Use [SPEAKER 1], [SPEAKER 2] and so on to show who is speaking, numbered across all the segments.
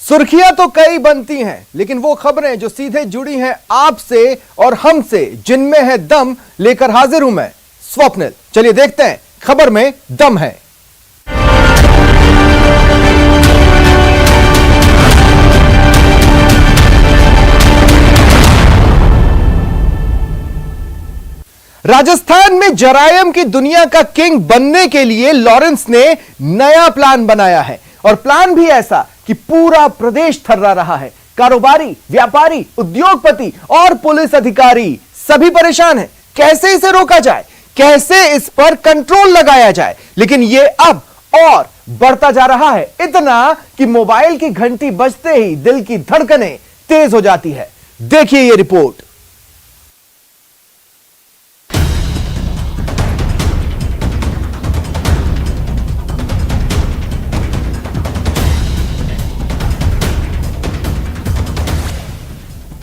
[SPEAKER 1] सुर्खियां तो कई बनती हैं, लेकिन वो खबरें जो सीधे जुड़ी हैं आपसे और हमसे, जिनमें है दम, लेकर हाजिर हूं मैं स्वप्निल। चलिए देखते हैं खबर में दम है। राजस्थान में जरायम की दुनिया का किंग बनने के लिए लॉरेंस ने नया प्लान बनाया है, और प्लान भी ऐसा कि पूरा प्रदेश थर्रा रहा है। कारोबारी, व्यापारी, उद्योगपति और पुलिस अधिकारी सभी परेशान हैं। कैसे इसे रोका जाए, कैसे इस पर कंट्रोल लगाया जाए। लेकिन यह अब और बढ़ता जा रहा है, इतना कि मोबाइल की घंटी बजते ही दिल की धड़कनें तेज हो जाती है। देखिए यह रिपोर्ट।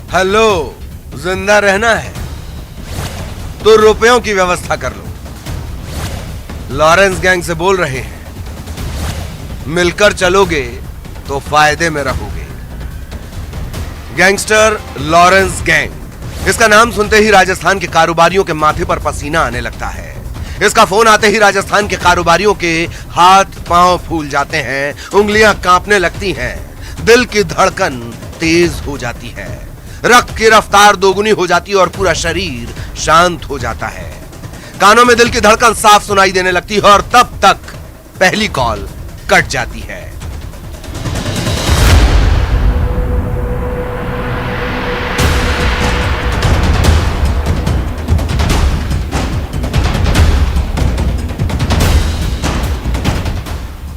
[SPEAKER 2] हेलो, जिंदा रहना है तो रुपयों की व्यवस्था कर लो। लॉरेंस गैंग से बोल रहे हैं, मिलकर चलोगे तो फायदे में रहोगे। गैंगस्टर लॉरेंस गैंग, इसका नाम सुनते ही राजस्थान के कारोबारियों के माथे पर पसीना आने लगता है। इसका फोन आते ही राजस्थान के कारोबारियों के हाथ पांव फूल जाते हैं, उंगलियां कांपने लगती हैं, दिल की धड़कन तेज हो जाती है, रक्त की रफ्तार दोगुनी हो जाती है और पूरा शरीर शांत हो जाता है। कानों में दिल की धड़कन साफ सुनाई देने लगती है और तब तक पहली कॉल कट जाती है।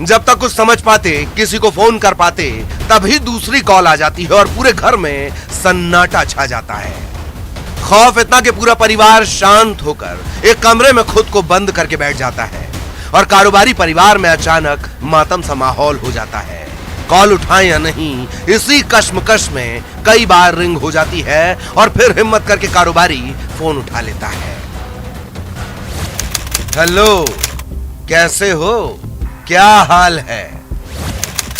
[SPEAKER 2] जब तक कुछ समझ पाते, किसी को फोन कर पाते, तभी दूसरी कॉल आ जाती है और पूरे घर में सन्नाटा छा जाता है। खौफ इतना कि पूरा परिवार शांत होकर एक कमरे में खुद को बंद करके बैठ जाता है और कारोबारी परिवार में अचानक मातम सा माहौल हो जाता है। कॉल उठाएं या नहीं, इसी कश्मकश में कई बार रिंग हो जाती है और फिर हिम्मत करके कारोबारी फोन उठा लेता है। हेलो, कैसे हो? क्या हाल है?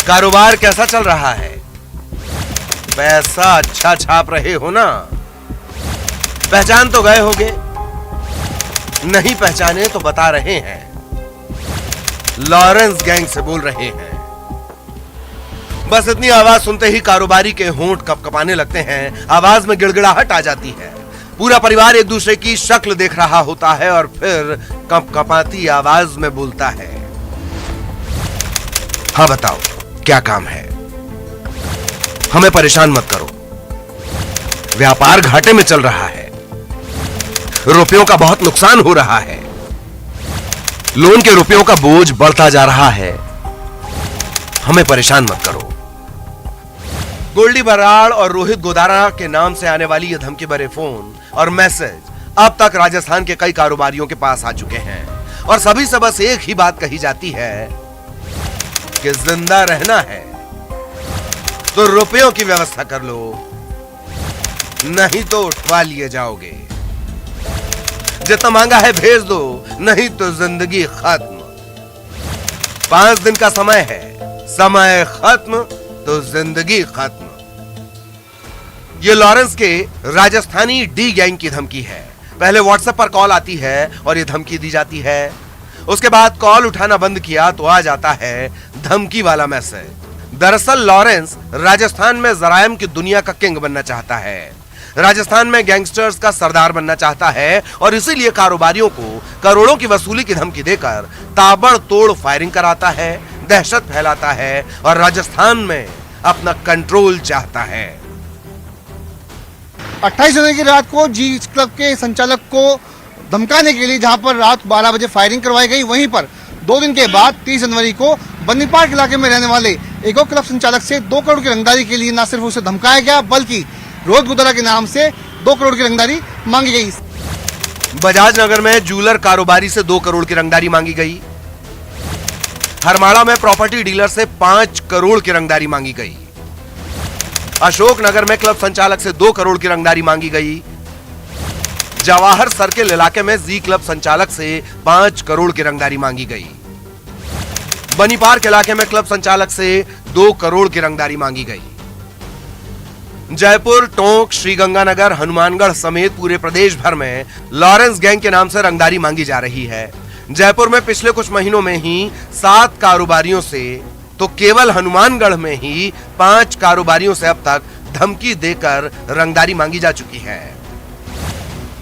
[SPEAKER 2] कारोबार कैसा चल रहा है? पैसा अच्छा छाप रहे हो ना? पहचान तो गए होगे, नहीं पहचाने तो बता रहे हैं, लॉरेंस गैंग से बोल रहे हैं। बस इतनी आवाज सुनते ही कारोबारी के होंठ कपकपाने लगते हैं, आवाज में गिड़गिड़ाहट आ जाती है। पूरा परिवार एक दूसरे की शक्ल देख रहा होता है और फिर कपकपाती आवाज में बोलता है, हाँ बताओ, क्या काम है? हमें परेशान मत करो, व्यापार घाटे में चल रहा है, रुपयों का बहुत नुकसान हो रहा है, लोन के रुपयों का बोझ बढ़ता जा रहा है, हमें परेशान मत करो। गोल्डी बराड़ और रोहित गोदारा के नाम से आने वाली ये धमकी भरे फोन और मैसेज अब तक राजस्थान के कई कारोबारियों के पास आ चुके हैं और सभी से बस एक ही बात कही जाती है कि जिंदा रहना है तो रुपयों की व्यवस्था कर लो, नहीं तो उठवा लिए जाओगे। जितना मांगा है भेज दो, नहीं तो जिंदगी खत्म। 5 दिन का समय है, समय खत्म तो जिंदगी खत्म। ये लॉरेंस के राजस्थानी डी गैंग की धमकी है। पहले व्हाट्सएप पर कॉल आती है और ये धमकी दी जाती है। उसके बाद कॉल उठाना बंद किया तो आ जाता है धमकी वाला मैसेज। दरअसल लॉरेंस राजस्थान में जरायम की दुनिया का किंग बनना चाहता है, राजस्थान में गैंगस्टर्स का सरदार बनना चाहता है और इसीलिए कारोबारियों को करोड़ों की वसूली की धमकी देकर ताबड़तोड़ फायरिंग कराता है, दहशत फैलाता है और राजस्थान में अपना कंट्रोल चाहता है।
[SPEAKER 3] 28 जनवरी की रात को जी क्लब के संचालक को धमकाने के लिए जहां पर रात 12 बजे फायरिंग करवाई गई, वहीं पर 2 दिन के बाद 30 जनवरी को बन्नी पार्क इलाके में रहने वाले एक और क्लब संचालक से 2 करोड़ की रंगदारी के लिए न सिर्फ उसे धमकाया गया, बल्कि रोहित गोदारा के नाम से 2 करोड़ की रंगदारी मांगी गई।
[SPEAKER 2] बजाज नगर में जूलर कारोबारी से 2 करोड़ की रंगदारी मांगी गई। हरमाड़ा में प्रॉपर्टी डीलर से 5 करोड़ की रंगदारी मांगी गई। अशोक नगर में क्लब संचालक से 2 करोड़ की रंगदारी मांगी गई। जवाहर सर्किल इलाके में जी क्लब संचालक से 5 करोड़ की रंगदारी मांगी गई। बनी पार्क इलाके में क्लब संचालक से 2 करोड़ की रंगदारी मांगी गई। जयपुर, टोंक, श्रीगंगानगर, हनुमानगढ़ समेत पूरे प्रदेश भर में लॉरेंस गैंग के नाम से रंगदारी मांगी जा रही है। जयपुर में पिछले कुछ महीनों में ही 7 कारोबारियों से, तो केवल हनुमानगढ़ में ही 5 कारोबारियों से अब तक धमकी देकर रंगदारी मांगी जा चुकी है।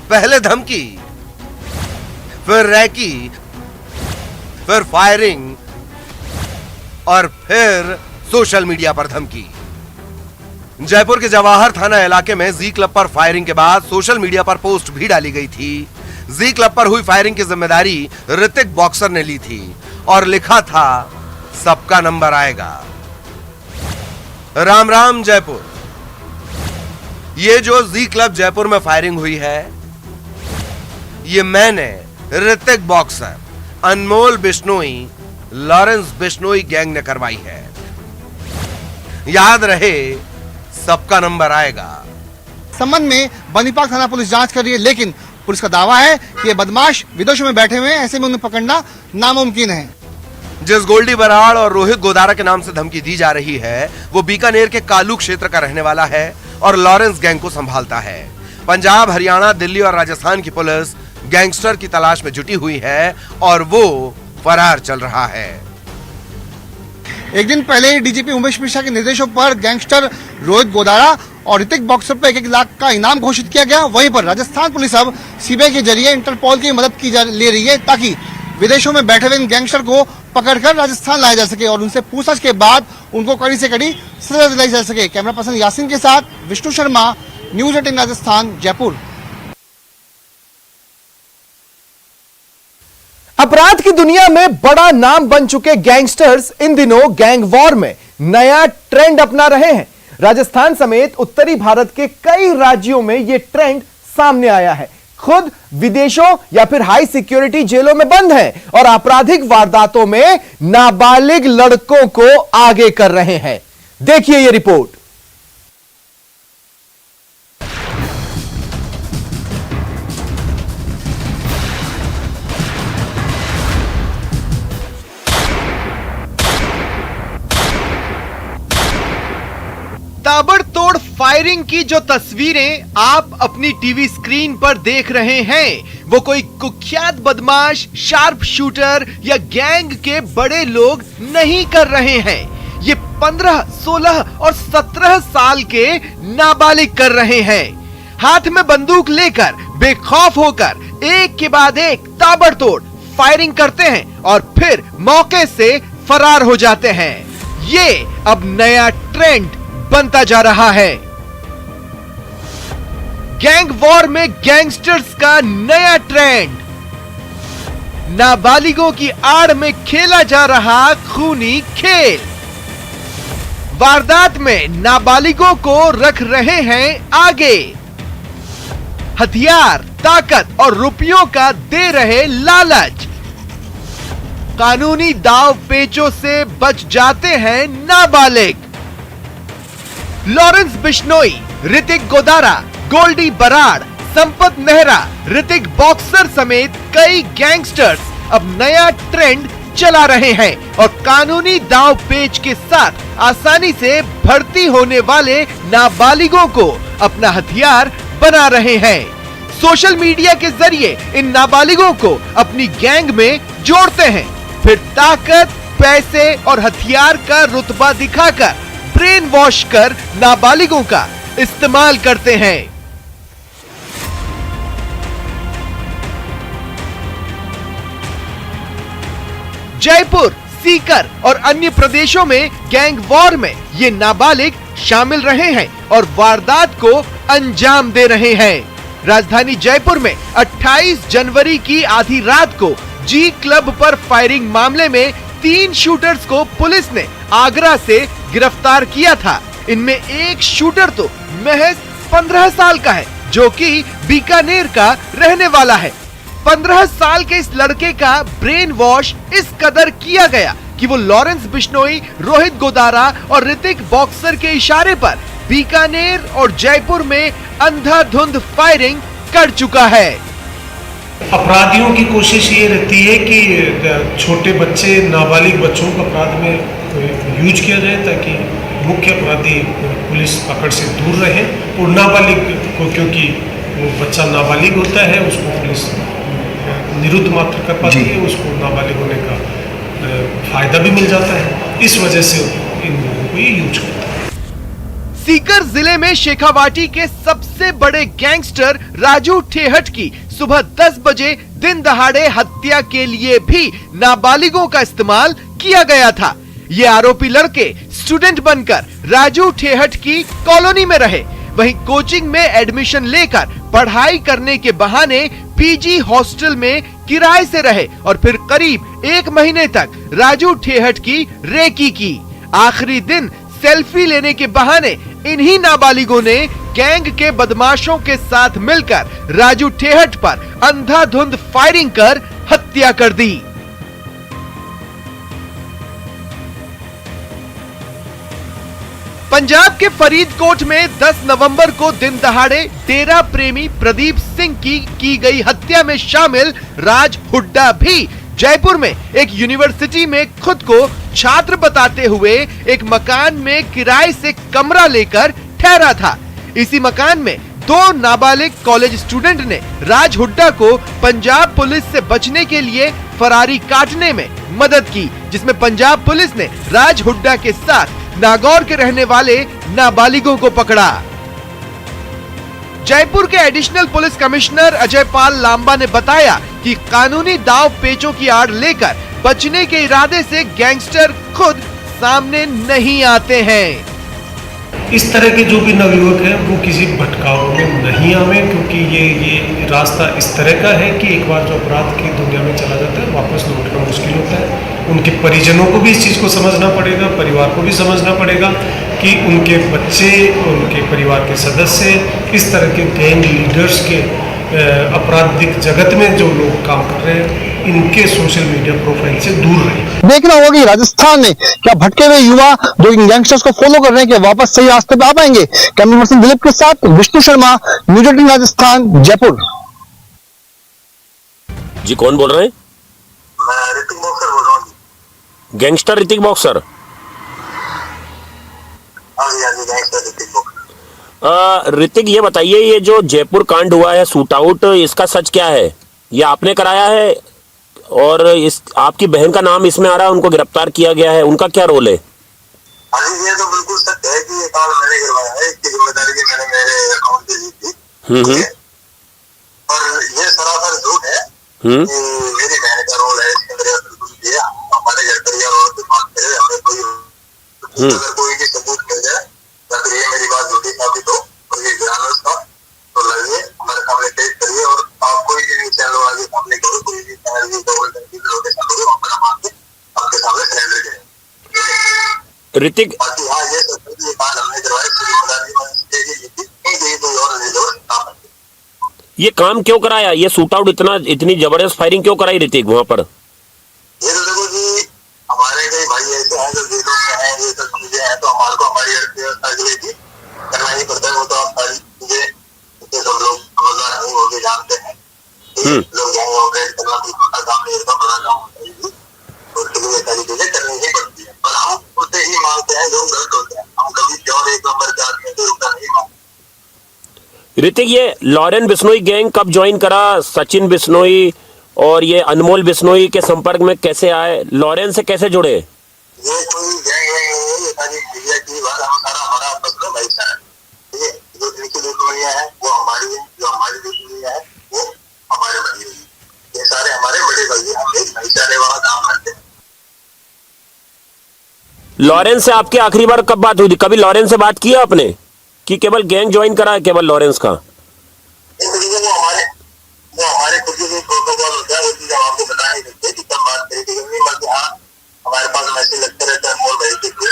[SPEAKER 2] पहले धमकी, फिर रैकी, फिर फायरिंग और फिर सोशल मीडिया पर धमकी। जयपुर के जवाहर थाना इलाके में जी क्लब पर फायरिंग के बाद सोशल मीडिया पर पोस्ट भी डाली गई थी। जी क्लब पर हुई फायरिंग की जिम्मेदारी ऋतिक बॉक्सर ने ली थी और लिखा था सबका नंबर आएगा। राम राम जयपुर। ये जो जी क्लब जयपुर में फायरिंग हुई है, ये मैंने ऋतिक बॉक्सर, अनमोल बिश्नोई, लॉरेंस बिश्नोई गैंग ने करवाई है। याद रहे सबका नंबर आएगा।
[SPEAKER 3] संबंध में बनीपाक थाना पुलिस जांच कर रही है, लेकिन पुलिस का दावा है कि ये बदमाश विदेशों में बैठे हुए हैं, ऐसे में उन्हें पकड़ना नामुमकिन है।
[SPEAKER 2] जिस गोल्डी बराड़ और रोहित गोदारा के नाम से धमकी दी जा रही है, वो बीकानेर के कालू क्षेत्र का रहने वाला है और लॉरेंस गैंग को संभालता है। पंजाब, हरियाणा, दिल्ली और राजस्थान की पुलिस गैंगस्टर की तलाश में जुटी हुई है और वो फरार चल रहा है।
[SPEAKER 3] एक दिन पहले डीजीपी उमेश मिश्रा के निर्देशों पर गैंगस्टर रोहित गोदारा और ऋतिक बॉक्सर पर 1-1 लाख का इनाम घोषित किया गया। वहीं पर राजस्थान पुलिस अब सीबीआई के जरिए इंटरपोल की मदद ले रही है, ताकि विदेशों में बैठे हुए इन गैंगस्टर को पकड़कर राजस्थान लाया जा सके और उनसे पूछताछ के बाद उनको कड़ी से कड़ी सजा दिलाई जा सके। कैमरा पर्सन यासीन के साथ विष्णु शर्मा, न्यूज 18 राजस्थान, जयपुर।
[SPEAKER 1] अपराध की दुनिया में बड़ा नाम बन चुके गैंगस्टर्स इन दिनों गैंग वॉर में नया ट्रेंड अपना रहे हैं। राजस्थान समेत उत्तरी भारत के कई राज्यों में यह ट्रेंड सामने आया है। खुद विदेशों या फिर हाई सिक्योरिटी जेलों में बंद हैं और आपराधिक वारदातों में नाबालिग लड़कों को आगे कर रहे हैं। देखिए यह रिपोर्ट। ताबड़तोड़ फायरिंग की जो तस्वीरें आप अपनी टीवी स्क्रीन पर देख रहे हैं, वो कोई कुख्यात बदमाश, शार्प शूटर या गैंग के बड़े लोग नहीं कर रहे हैं। ये 15, 16 और 17 साल के नाबालिग कर रहे हैं। हाथ में बंदूक लेकर बेखौफ होकर एक के बाद एक ताबड़तोड़ फायरिंग करते हैं और फिर मौके से फरार हो जाते हैं। ये अब नया ट्रेंड बनता जा रहा है। गैंग वॉर में गैंगस्टर्स का नया ट्रेंड। नाबालिगों की आड़ में खेला जा रहा खूनी खेल। वारदात में नाबालिगों को रख रहे हैं आगे। हथियार, ताकत और रुपयों का दे रहे लालच। कानूनी दाव पेचों से बच जाते हैं नाबालिग। लॉरेंस बिश्नोई, ऋतिक गोदारा, गोल्डी बराड़, संपत नेहरा, ऋतिक बॉक्सर समेत कई गैंगस्टर्स अब नया ट्रेंड चला रहे हैं और कानूनी दाव पेच के साथ आसानी से भर्ती होने वाले नाबालिगों को अपना हथियार बना रहे हैं। सोशल मीडिया के जरिए इन नाबालिगों को अपनी गैंग में जोड़ते हैं, फिर ताकत, पैसे और हथियार का रुतबा दिखाकर ब्रेन वॉश कर नाबालिगों का इस्तेमाल करते हैं। जयपुर, सीकर और अन्य प्रदेशों में गैंग वॉर में ये नाबालिग शामिल रहे हैं और वारदात को अंजाम दे रहे हैं। राजधानी जयपुर में 28 जनवरी की आधी रात को जी क्लब पर फायरिंग मामले में 3 शूटर्स को पुलिस ने आगरा से गिरफ्तार किया था। इनमें एक शूटर तो महज 15 साल का है, जो कि बीकानेर का रहने वाला है। 15 साल के इस लड़के का ब्रेन वॉश इस कदर किया गया कि वो लॉरेंस बिश्नोई, रोहित गोदारा और ऋतिक बॉक्सर के इशारे पर बीकानेर और जयपुर में अंधाधुंध फायरिंग कर चुका है।
[SPEAKER 4] अपराधियों की कोशिश ये रहती है कि छोटे बच्चे, नाबालिग बच्चों को अपराध में को यूज किया जाए ताकि मुख्य अपराधी पुलिस पकड़ से दूर रहे और नाबालिग को, क्योंकि वो बच्चा नाबालिग होता है, उसको पुलिस निरुद्ध मात्र कर पाती है, उसको नाबालिग होने का फायदा भी मिल जाता है। इस वजह से इन लोगों को ये यूज करता है।
[SPEAKER 1] सीकर जिले में शेखावाटी के सबसे बड़े गैंगस्टर राजू ठेहट की सुबह 10 बजे दिन दहाड़े हत्या के लिए भी नाबालिगों का इस्तेमाल किया गया था। ये आरोपी लड़के स्टूडेंट बनकर राजू ठेहट की कॉलोनी में रहे, वहीं कोचिंग में एडमिशन लेकर पढ़ाई करने के बहाने पीजी हॉस्टल में किराए से रहे और फिर करीब 1 महीने तक राजू ठेहट की रेकी की। आखिरी दिन सेल्फी लेने के बहाने इन्हीं नाबालिगों ने गैंग के बदमाशों के साथ मिलकर राजू ठेहट पर अंधाधुंध फायरिंग कर हत्या कर दी। पंजाब के फरीदकोट में 10 नवंबर को दिन दहाड़े डेरा प्रेमी प्रदीप सिंह की गई हत्या में शामिल राज हुड्डा भी जयपुर में एक यूनिवर्सिटी में खुद को छात्र बताते हुए एक मकान में किराए से कमरा लेकर ठहरा था। इसी मकान में 2 नाबालिग कॉलेज स्टूडेंट ने राज हुड्डा को पंजाब पुलिस से बचने के लिए फरारी काटने में मदद की, जिसमें पंजाब पुलिस ने राज हुड्डा के साथ नागौर के रहने वाले नाबालिगों को पकड़ा। जयपुर के additional police commissioner Ajay Pal Lamba ने बताया कि कानूनी दांव पेचों की आड़ लेकर बचने के इरादे से गैंगस्टर खुद सामने नहीं आते हैं।
[SPEAKER 4] इस तरह के जो भी नवयुवक हैं वो किसी भटकाव में नहीं आवे, क्योंकि ये रास्ता इस तरह का है कि एक बार जो अपराध की दुनिया में चला जाता है वापस लौटना मुश्किल होता है। उनके परिजनों को भी इस चीज़ को समझना पड़ेगा, परिवार को भी समझना पड़ेगा कि उनके बच्चे, उनके परिवार के सदस्य इस तरह के गैंग लीडर्स के आपराधिक जगत में जो लोग काम कर रहे हैं इनके सोशल मीडिया प्रोफाइल से दूर रहें।
[SPEAKER 3] देखना होगा कि राजस्थान में क्या भटके हुए युवा जो इन गैंगस्टर्स को फॉलो कर रहे हैं कि वापस सही रास्ते पे आ पाएंगे। कैमरा पर्सन दिलीप के साथ विष्णु शर्मा, न्यूज 18 राजस्थान, जयपुर।
[SPEAKER 5] जी कौन बोल रहे हैं?
[SPEAKER 6] मैं ऋतिक बॉक्सर बोल रहा हूँ।
[SPEAKER 5] Gangster Hrithik boxer?
[SPEAKER 6] हाँ जी गैंगस्टर ऋतिक बॉक्सर।
[SPEAKER 5] ऋतिक ये बताइए, ये जो जयपुर कांड हुआ है शूट आउट, इसका सच क्या है? ये आपने कराया है और इस आपकी बहन का नाम इसमें आ रहा है, उनको गिरफ्तार किया गया है, उनका क्या रोल है?
[SPEAKER 6] हाँ जी, ये तो बिल्कुल सत्य है कि ये काम मैंने करवाया है, इसकी जिम्मेदारी भी मैंने मेरे अकाउंट पे ली थी। और ये सरासर झूठ है कि मेरी बहन का रोल है इसके अंदर। बिल्कुल ये हमारे घर परिवार वालों से बात करे, हमें कोई अगर कोई भी सबूत मिल जाए या फिर ये मेरी बात झूठी साबित हो और ये ज्ञान उसका तो लगे हमारे सामने पेश करिए और आप कोई भी चैनल वाले सामने करो, कोई भी चैनल की लोकेशन करो, हमारा मान के आपके सामने सरेंडर करें।
[SPEAKER 5] ऋतिक,
[SPEAKER 6] बाकी हाँ ये काम हमने करवाया, कोई और नहीं लो।
[SPEAKER 5] ये काम क्यों कराया? ये शूट आउट इतनी जबरदस्त फायरिंग क्यों कराई ऋतिक वहां पर?
[SPEAKER 6] ये तो देखो जी, हमारे कई भाई ऐसे हैं जो जेलों में हैं, ये सब चीजें हैं, तो हमारे को हमारी अर्थव्यवस्था के लिए भी करना ही पड़ता है। वो तो आप सारी चीजें सब लोग समझदार नहीं होके जानते हैं। लोग जाएंगे ऑपरेट करना कोई छोटा काम नहीं होता, बड़ा काम होता है, उसके लिए सारी चीजें करनी ही पड़ती है। पर हम उससे ही मांगते हैं जो गलत होते हैं। हम कभी प्योर एक नंबर के आदमी से रुकना नहीं मांगते।
[SPEAKER 5] ऋतिक, ये लॉरेन बिश्नोई गैंग कब ज्वाइन करा? सचिन बिश्नोई और ये अनमोल बिश्नोई के संपर्क में कैसे आए? लॉरेन से कैसे जुड़े?
[SPEAKER 6] ये कोई गैंग नहीं है, ये सारी मीडिया की बात। हम सारा हमारा आपस में भाईचारा है। ये जो इनकी दुश्मनियां हैं वो हमारी है, जो हमारी दुश्मनियां हैं वो हमारे भाई है। ये सारे हमारे बड़े भाई हैं, हम एक भाईचारे वाला काम करते हैं।
[SPEAKER 5] लॉरेंस से आपकी आखिरी बार कब बात हुई थी? कभी लॉरेंस से बात किया आपने कि केवल गैंग ज्वाइन करा है केवल लॉरेंस का?
[SPEAKER 6] वो हमारे खुद के प्रोटोकॉल होता है, वो चीज हम आपको बता नहीं सकते कि कब बात करी थी। बाकी हाँ हमारे पास मैसेज लगते रहते हैं अनमोल भाई के थ्रू।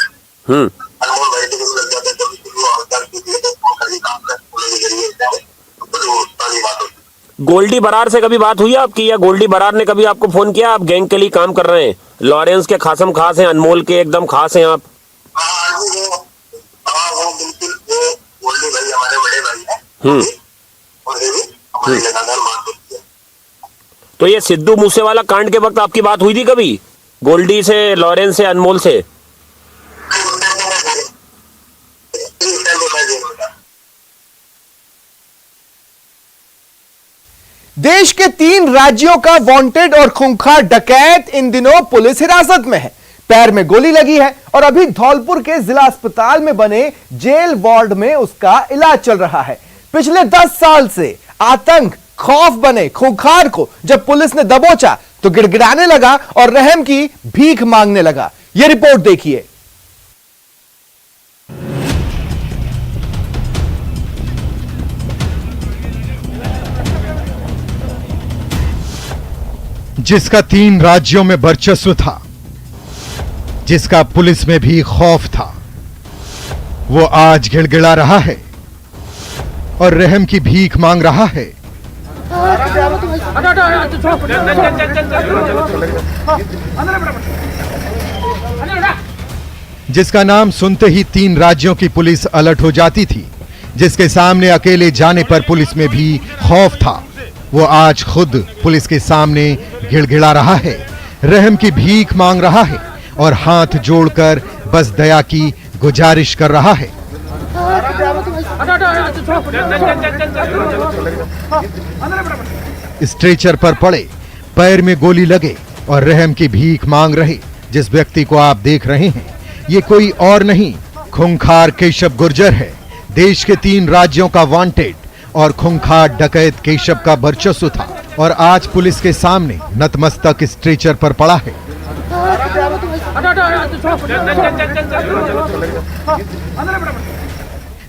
[SPEAKER 6] अनमोल भाई के थ्रू लग जाते हैं, कभी शुरू हड़ताल की थी तो खाली काम कर के जरिए तो सारी बात होती है।
[SPEAKER 5] गोल्डी बरार से कभी बात हुई है आपकी, या गोल्डी बरार ने कभी आपको फोन किया? आप गैंग के लिए काम कर रहे हैं, लॉरेंस के खासम खास हैं, अनमोल के एकदम खास हैं आप।
[SPEAKER 6] हाँ वो बिल्कुल, वो गोल्डी भाई हमारे बड़े भाई हैं, उनसे भी हमारी लगातार बात होती है।
[SPEAKER 5] तो ये सिद्धू मूसेवाला कांड के वक्त आपकी बात हुई थी कभी गोल्डी से, लॉरेंस से, अनमोल से?
[SPEAKER 1] देश के 3 राज्यों का वांटेड और खूंखार डकैत इन दिनों पुलिस हिरासत में है। पैर में गोली लगी है और अभी धौलपुर के जिला अस्पताल में बने जेल वार्ड में उसका इलाज चल रहा है। पिछले 10 साल से आतंक खौफ बने खूंखार को जब पुलिस ने दबोचा तो गिड़गिड़ाने लगा और रहम की भीख मांगने लगा। यह रिपोर्ट देखिए।
[SPEAKER 7] जिसका 3 राज्यों में वर्चस्व था, जिसका पुलिस में भी खौफ था, वो आज गिड़गिड़ा रहा है और रहम की भीख मांग रहा है। जिसका नाम सुनते ही 3 राज्यों की पुलिस अलर्ट हो जाती थी, जिसके सामने अकेले जाने पर पुलिस में भी खौफ था, वो आज खुद पुलिस के सामने गिड़गिड़ा रहा है, रहम की भीख मांग रहा है और हाथ जोड़कर बस दया की गुजारिश कर रहा है। स्ट्रेचर पर पड़े, पैर में गोली लगे और रहम की भीख मांग रहे जिस व्यक्ति को आप देख रहे हैं, ये कोई और नहीं, खूंखार केशव गुर्जर है। देश के 3 राज्यों का वांटेड और खूंखार डकैत केशव का वर्चस्व था और आज पुलिस के सामने नतमस्तक स्ट्रेचर पर पड़ा है।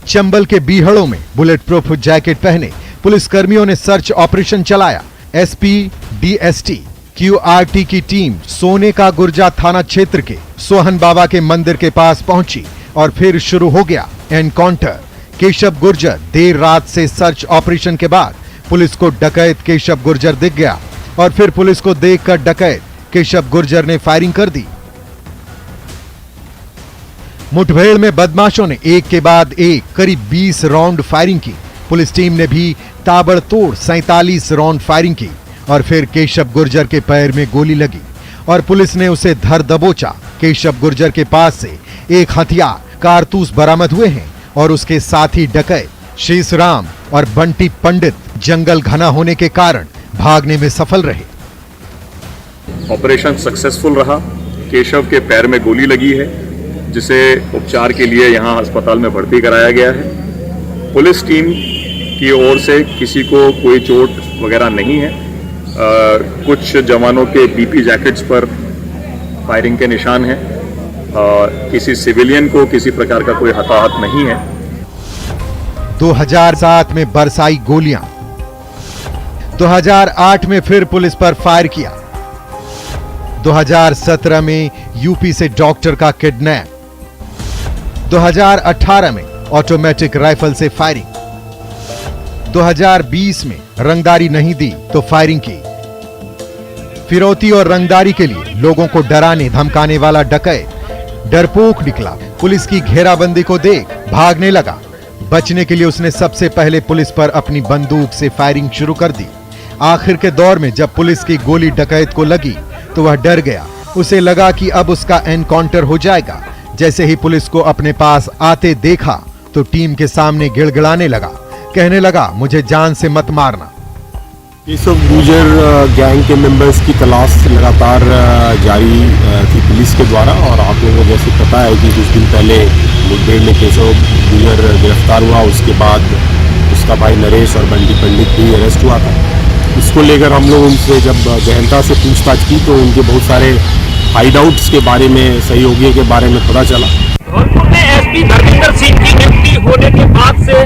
[SPEAKER 7] चंबल के बीहड़ों में बुलेट प्रूफ जैकेट पहने पुलिस कर्मियों ने सर्च ऑपरेशन चलाया। एसपी डीएसटी क्यूआरटी की टीम सोने का गुर्जा थाना क्षेत्र के सोहन बाबा के मंदिर के पास पहुंची और फिर शुरू हो गया एनकाउंटर। केशव गुर्जर देर रात से सर्च ऑपरेशन के बाद पुलिस को डकैत केशव गुर्जर दिख गया और फिर पुलिस को देखकर डकैत केशव गुर्जर ने फायरिंग कर दी। मुठभेड़ में बदमाशों ने एक के बाद एक करीब 20 राउंड फायरिंग की। पुलिस टीम ने भी ताबड़तोड़ 47 राउंड फायरिंग की और फिर केशव गुर्जर के पैर में गोली लगी और पुलिस ने उसे धर दबोचा। केशव गुर्जर के पास से एक हथियार, कारतूस बरामद हुए हैं और उसके साथी डकैत शेषराम और बंटी पंडित जंगल घना होने के कारण भागने में सफल रहे।
[SPEAKER 8] ऑपरेशन सक्सेसफुल रहा। केशव के पैर में गोली लगी है, जिसे उपचार के लिए यहां अस्पताल में भर्ती कराया गया है। पुलिस टीम की ओर से किसी को कोई चोट वगैरह नहीं है। कुछ जवानों के बीपी जैकेट्स पर फायरिंग के निशान हैं। किसी सिविलियन को किसी प्रकार का कोई हताहत नहीं है।
[SPEAKER 7] 2007 में बरसाई गोलियां, 2008 में फिर पुलिस पर फायर किया, 2017 में यूपी से डॉक्टर का किडनैप, 2018 में ऑटोमेटिक राइफल से फायरिंग, 2020 में रंगदारी नहीं दी तो फायरिंग की। फिरौती और रंगदारी के लिए लोगों को डराने धमकाने वाला डकैत डरपोक निकला। पुलिस की घेराबंदी को देख भागने लगा। बचने के लिए उसने सबसे पहले पुलिस पर अपनी बंदूक से फायरिंग शुरू कर दी। आखिर के दौर में जब पुलिस की गोली डकैत को लगी तो वह डर गया। उसे लगा कि अब उसका एनकाउंटर हो जाएगा। जैसे ही पुलिस को अपने पास आते देखा तो टीम के सामने गिड़गिड़ाने लगा, कहने लगा, मुझे जान से मत मारना।
[SPEAKER 9] केशव गुर्जर गैंग के मेंबर्स की तलाश लगातार जारी थी पुलिस के द्वारा और आप लोगों को जैसे पता है कि कुछ दिन पहले मुठभेड़ में केशव गुर्जर गिरफ्तार हुआ। उसके बाद उसका भाई नरेश और बंटी पंडित भी अरेस्ट हुआ था। इसको लेकर हम लोग उनसे जब गहनता से पूछताछ की तो उनके बहुत सारे हाइडआउट्स के बारे में, सहयोगियों के बारे में पता चला।
[SPEAKER 5] धौलपुर में एसपी धर्मेंद्र सिंह की नियुक्ति होने के बाद से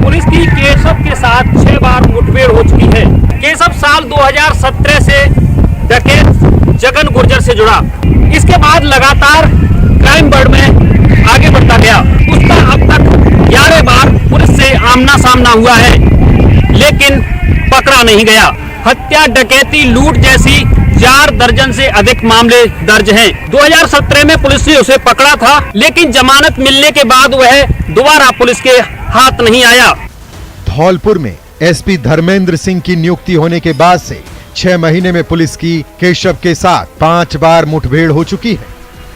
[SPEAKER 5] पुलिस की केशव के साथ 6 बार मुठभेड़ हो चुकी है। केशव साल 2017 से डकैत जगन गुर्जर से जुड़ा। इसके बाद लगातार क्राइम बर्ड में आगे बढ़ता गया। उसका अब तक 11 बार पुलिस से आमना सामना हुआ है, लेकिन पकड़ा नहीं गया। हत्या, डकैती, लूट जैसी 4 दर्जन से अधिक मामले दर्ज हैं। 2017 में पुलिस ने उसे पकड़ा था, लेकिन जमानत मिलने के बाद वह दोबारा पुलिस के हाथ नहीं आया।
[SPEAKER 7] धौलपुर में एसपी धर्मेंद्र सिंह की नियुक्ति होने के बाद से 6 महीने में पुलिस की केशव के साथ 5 बार मुठभेड़ हो चुकी है।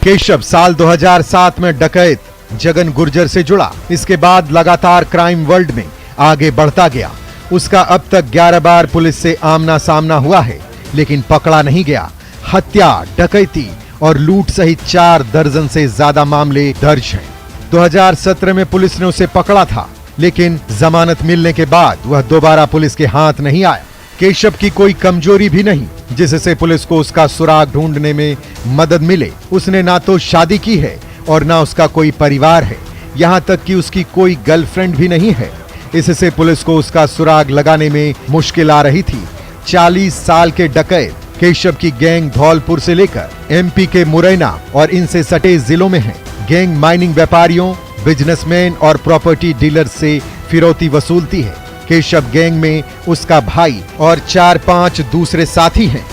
[SPEAKER 7] केशव साल 2007 में डकैत जगन गुर्जर से जुड़ा। इसके बाद लगातार क्राइम वर्ल्ड में आगे बढ़ता गया। उसका अब तक 11 बार पुलिस से आमना सामना हुआ है, लेकिन पकड़ा नहीं गया। हत्या, डकैती और लूट सहित 4 दर्जन से ज्यादा मामले दर्ज हैं। 2017 में पुलिस ने उसे पकड़ा था, लेकिन जमानत मिलने के बाद वह दोबारा पुलिस के हाथ नहीं आया। केशव की कोई कमजोरी भी नहीं जिससे पुलिस को उसका सुराग ढूंढने में मदद मिले। उसने ना तो शादी की है और ना उसका कोई परिवार है, यहाँ तक कि उसकी कोई गर्लफ्रेंड भी नहीं है। इससे पुलिस को उसका सुराग लगाने में मुश्किल आ रही थी। 40 साल के डकैत केशव की गैंग धौलपुर से लेकर एमपी के मुरैना और इनसे सटे जिलों में है। गैंग माइनिंग व्यापारियों, बिजनेसमैन और प्रॉपर्टी डीलर से फिरौती वसूलती है। केशव गैंग में उसका भाई और 4-5 दूसरे साथी हैं।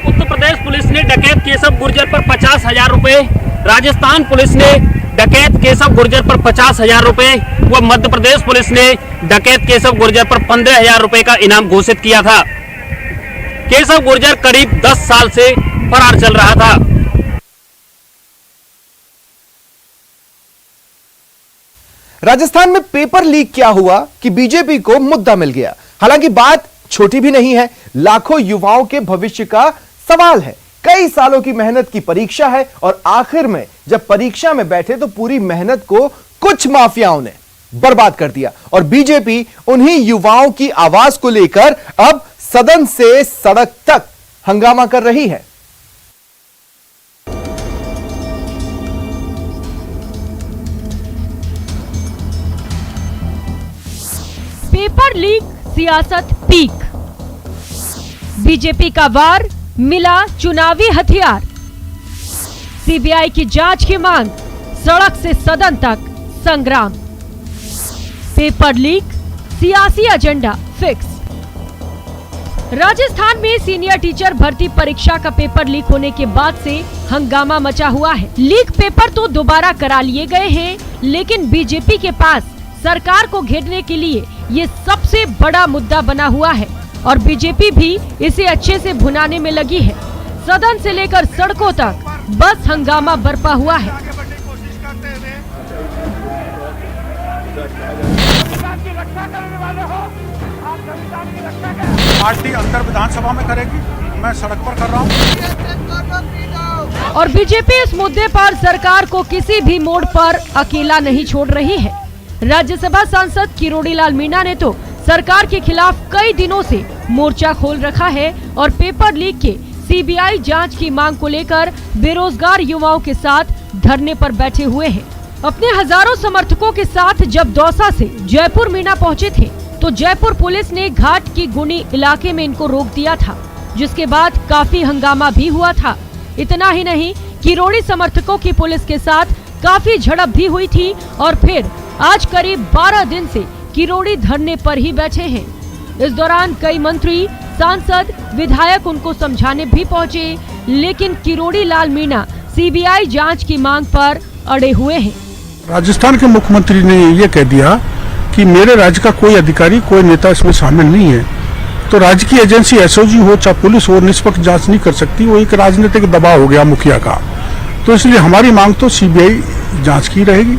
[SPEAKER 10] उत्तर प्रदेश पुलिस ने डकैत केशव गुर्जर पर 50,000 रुपए, राजस्थान पुलिस ने डकैत केशव गुर्जर पर 50,000 रुपए व मध्य प्रदेश पुलिस ने डकैत केशव गुर्जर पर 15,000 रुपए का इनाम घोषित किया था। केशव गुर्जर करीब 10 साल से फरार चल रहा था।
[SPEAKER 1] राजस्थान में पेपर लीक क्या हुआ कि बीजेपी को मुद्दा मिल गया। हालांकि बात छोटी भी नहीं है, लाखों युवाओं के भविष्य का सवाल है। कई सालों की मेहनत की परीक्षा है और आखिर में जब परीक्षा में बैठे तो पूरी मेहनत को कुछ माफियाओं ने बर्बाद कर दिया और बीजेपी उन्हीं युवाओं की आवाज को लेकर अब सदन से सड़क तक हंगामा कर रही है।
[SPEAKER 11] पेपर लीक, सियासत पीक। बीजेपी का वार, मिला चुनावी हथियार। सीबीआई की जांच की मांग, सड़क से सदन तक संग्राम। पेपर लीक, सियासी एजेंडा फिक्स। राजस्थान में सीनियर टीचर भर्ती परीक्षा का पेपर लीक होने के बाद से हंगामा मचा हुआ है। लीक पेपर तो दोबारा करा लिए गए हैं, लेकिन बीजेपी के पास सरकार को घेरने के लिए ये सबसे बड़ा मुद्दा बना हुआ है और बीजेपी भी इसे अच्छे से भुनाने में लगी है। सदन से लेकर सड़कों तक बस हंगामा बरपा हुआ है।
[SPEAKER 12] पार्टी अंदर विधानसभा में करेगी, मैं सड़क पर कर रहा हूँ।
[SPEAKER 11] और बीजेपी इस मुद्दे पर सरकार को किसी भी मोड़ पर अकेला नहीं छोड़ रही है। राज्यसभा सांसद किरोड़ी लाल मीणा ने तो सरकार के खिलाफ कई दिनों से मोर्चा खोल रखा है और पेपर लीक के सीबीआई जांच की मांग को लेकर बेरोजगार युवाओं के साथ धरने पर बैठे हुए हैं। अपने हजारों समर्थकों के साथ जब दौसा से जयपुर मीणा पहुंचे थे तो जयपुर पुलिस ने घाट की गुनी इलाके में इनको रोक दिया था, जिसके बाद काफी हंगामा भी हुआ था। इतना ही नहीं, किरोड़ी समर्थकों की पुलिस के साथ काफी झड़प भी हुई थी और फिर आज करीब 12 दिन से किरोड़ी धरने पर ही बैठे हैं। इस दौरान कई मंत्री, सांसद, विधायक उनको समझाने भी पहुंचे, लेकिन किरोड़ी लाल मीणा सीबीआई जांच की मांग पर अड़े हुए हैं।
[SPEAKER 12] राजस्थान के मुख्यमंत्री ने ये कह दिया कि मेरे राज्य का कोई अधिकारी, कोई नेता इसमें शामिल नहीं है, तो राज्य की एजेंसी एसओजी हो चाहे पुलिस हो, निष्पक्ष जांच नहीं कर सकती। वो एक राजनीतिक दबाव हो गया मुखिया का, तो इसलिए हमारी मांग तो सीबीआई जांच की रहेगी।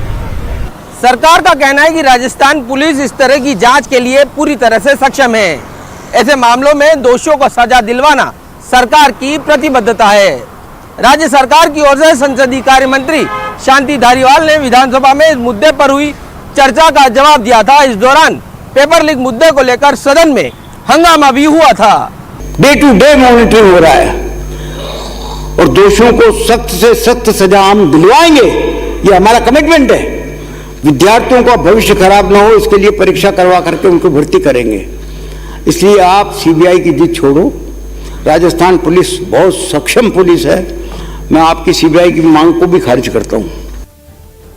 [SPEAKER 13] सरकार का कहना है कि राजस्थान पुलिस इस तरह की जांच के लिए पूरी तरह से सक्षम है। ऐसे मामलों में दोषियों को सजा दिलवाना सरकार की प्रतिबद्धता है। राज्य सरकार की ओर से संसदीय कार्य मंत्री शांति धारीवाल ने विधानसभा में इस मुद्दे पर हुई चर्चा का जवाब दिया था। इस दौरान पेपर लीक मुद्दे को लेकर सदन में हंगामा भी हुआ था।
[SPEAKER 14] डे टू डे मॉनिटरिंग हो रहा है और दोषियों को सख्त से सख्त सजा हम दिलवाएंगे, ये हमारा कमिटमेंट है। विद्यार्थियों का भविष्य खराब ना हो, इसके लिए परीक्षा करवा करके उनको भर्ती करेंगे। इसलिए आप सीबीआई की जिद छोड़ो। राजस्थान पुलिस बहुत सक्षम पुलिस है। मैं आपकी सीबीआई की मांग को भी खारिज करता हूं।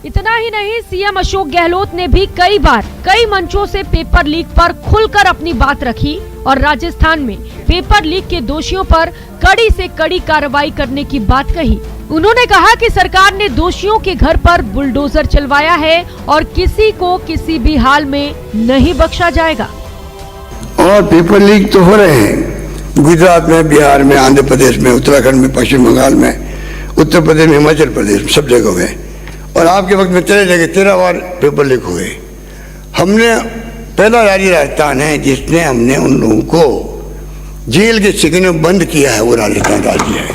[SPEAKER 11] इतना ही नहीं, सीएम अशोक गहलोत ने भी कई बार कई मंचों से पेपर लीक पर खुलकर अपनी बात रखी और राजस्थान में पेपर लीक के दोषियों पर कड़ी से कड़ी कार्रवाई करने की बात कही। उन्होंने कहा कि सरकार ने दोषियों के घर पर बुलडोजर चलवाया है और किसी को किसी भी हाल में नहीं बख्शा जाएगा।
[SPEAKER 14] और पेपर लीक तो हो रहे हैं गुजरात में, बिहार में, आंध्र प्रदेश में, उत्तराखंड में, पश्चिम बंगाल में, उत्तर प्रदेश में, हिमाचल प्रदेश में, सब जगह हुए। और आपके वक्त में 13 जगह 13 बार पेपर लीक हुए। हमने पहला राज्य राजस्थान है जिसने हमने उन लोगों को जेल के सिकने में बंद किया है, वो राजस्थान राज्य है।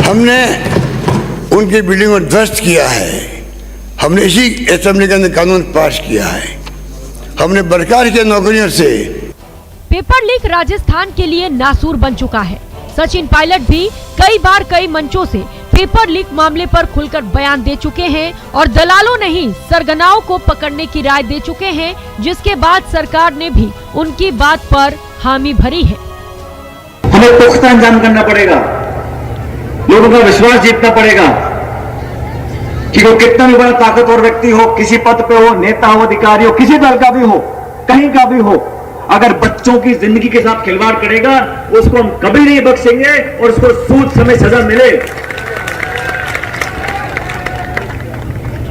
[SPEAKER 14] हमने उनकी बिल्डिंग को ध्वस्त किया है। हमने इसी असेंबली के अंदर कानून पास किया है। हमने बरकरार किया नौकरियों से।
[SPEAKER 11] पेपर लीक राजस्थान के लिए नासूर बन चुका है। सचिन पायलट भी कई बार कई मंचों से पेपर लीक मामले पर खुलकर बयान दे चुके हैं और दलालों ने ही सरगनाओं को पकड़ने की राय दे चुके हैं, जिसके बाद सरकार ने भी उनकी बात पर हामी भरी है।
[SPEAKER 15] हमें पुख्ता इंतजाम करना पड़ेगा, लोगों का विश्वास जीतना पड़ेगा कि वो कितना भी बड़ा ताकतवर व्यक्ति हो, किसी पद पे हो, नेता हो, अधिकारी हो, किसी दल का भी हो, कहीं का भी हो, अगर बच्चों की जिंदगी के साथ खिलवाड़ करेगा उसको हम कभी नहीं बख्शेंगे और उसको सूद समेत सजा मिले।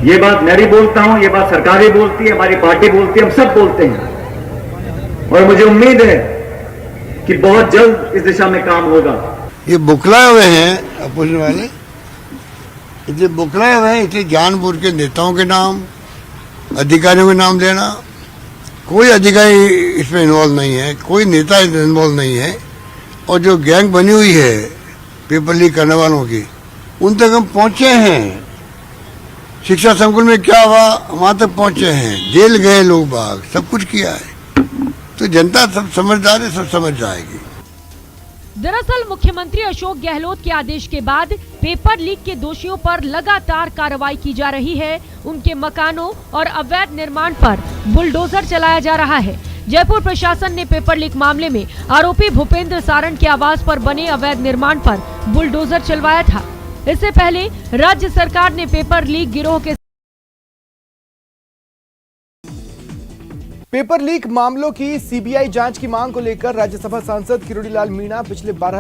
[SPEAKER 15] ये बात मैं भी बोलता हूं, ये बात सरकार भी बोलती है, हमारी पार्टी बोलती है, हम सब बोलते हैं और मुझे उम्मीद है कि बहुत जल्द इस दिशा में काम होगा।
[SPEAKER 14] ये बुकलाए हुए हैं अपोजिशन वाले, इसलिए बुकलाए हुए हैं, इसलिए जानबूझ के नेताओं के नाम, अधिकारियों के नाम लेना। कोई अधिकारी इसमें इन्वॉल्व नहीं है, कोई नेता इन्वॉल्व नहीं है। और जो गैंग बनी हुई है पेपर लीक करने वालों की, उन तक हम पहुंचे हैं। शिक्षा संकुल में क्या हुआ, वहां तक पहुंचे हैं, जेल गए लोग बाग, सब कुछ किया है। तो जनता सब समझदार है, सब समझ जाएगी।
[SPEAKER 11] दरअसल मुख्यमंत्री अशोक गहलोत के आदेश के बाद पेपर लीक के दोषियों पर लगातार कार्रवाई की जा रही है। उनके मकानों और अवैध निर्माण पर बुलडोजर चलाया जा रहा है। जयपुर प्रशासन ने पेपर लीक मामले में आरोपी भूपेंद्र सारण के आवास पर बने अवैध निर्माण पर बुलडोजर चलवाया था। इससे पहले राज्य सरकार ने पेपर लीक गिरोह के
[SPEAKER 1] पेपर लीक मामलों की सीबीआई जांच की मांग को लेकर राज्यसभा सांसद किरोड़ीलाल मीणा पिछले 12